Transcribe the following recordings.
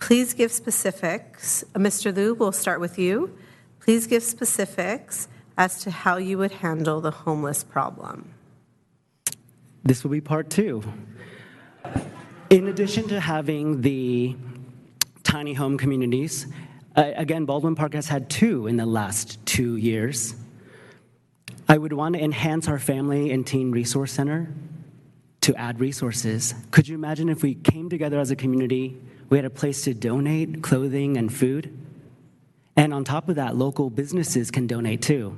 Please give specifics. Mr. Liu, we'll start with you. Please give specifics as to how you would handle the homeless problem. This will be part 2. In addition to having the tiny home communities, again, Baldwin Park has had 2 in the last 2 years. I would want to enhance our Family and Teen Resource Center to add resources. Could you imagine if we came together as a community, we had a place to donate clothing and food? And on top of that, local businesses can donate too.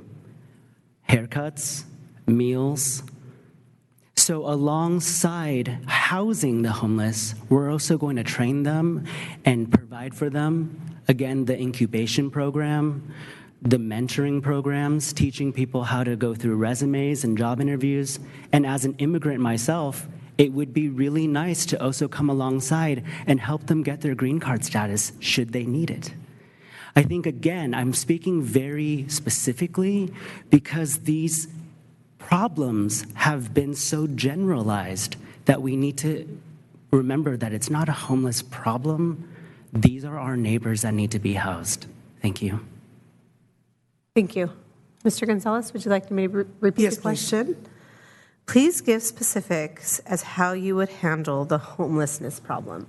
Haircuts, meals. So alongside housing the homeless, we're also going to train them and provide for them. Again, the incubation program, the mentoring programs, teaching people how to go through resumes and job interviews. And as an immigrant myself, it would be really nice to also come alongside and help them get their green card status should they need it. I think, again, I'm speaking very specifically because these problems have been so generalized that we need to remember that it's not a homeless problem. These are our neighbors that need to be housed. Thank you. Thank you. Mr. Gonzalez, would you like to maybe repeat the question? Please give specifics as how you would handle the homelessness problem.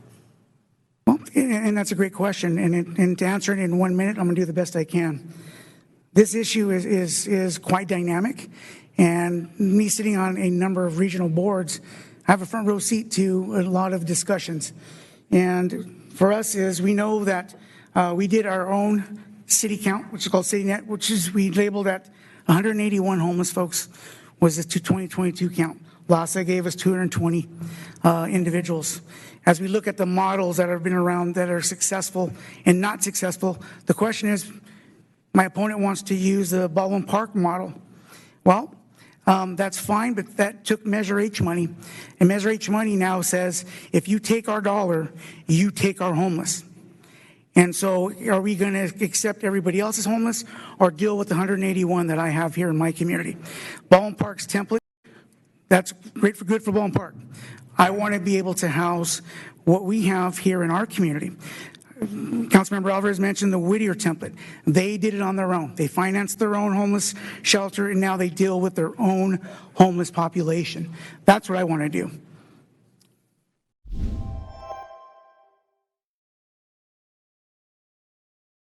Well, and that's a great question. And to answer it in 1 minute, I'm going to do the best I can. This issue is quite dynamic. And me sitting on a number of regional boards, I have a front row seat to a lot of discussions. And for us is we know that we did our own city count, which is called CityNet, which is we labeled at 181 homeless folks was the 2022 count. LASA gave us 220 individuals. As we look at the models that have been around that are successful and not successful, the question is, my opponent wants to use the Baldwin Park model. Well, that's fine, but that took Measure H money. And Measure H money now says, if you take our dollar, you take our homeless. And so are we going to accept everybody else's homeless or deal with the 181 that I have here in my community? Baldwin Park's template, that's great for good for Baldwin Park. I want to be able to house what we have here in our community. Councilmember Alvarez mentioned the Whittier template. They did it on their own. They financed their own homeless shelter, and now they deal with their own homeless population. That's what I want to do.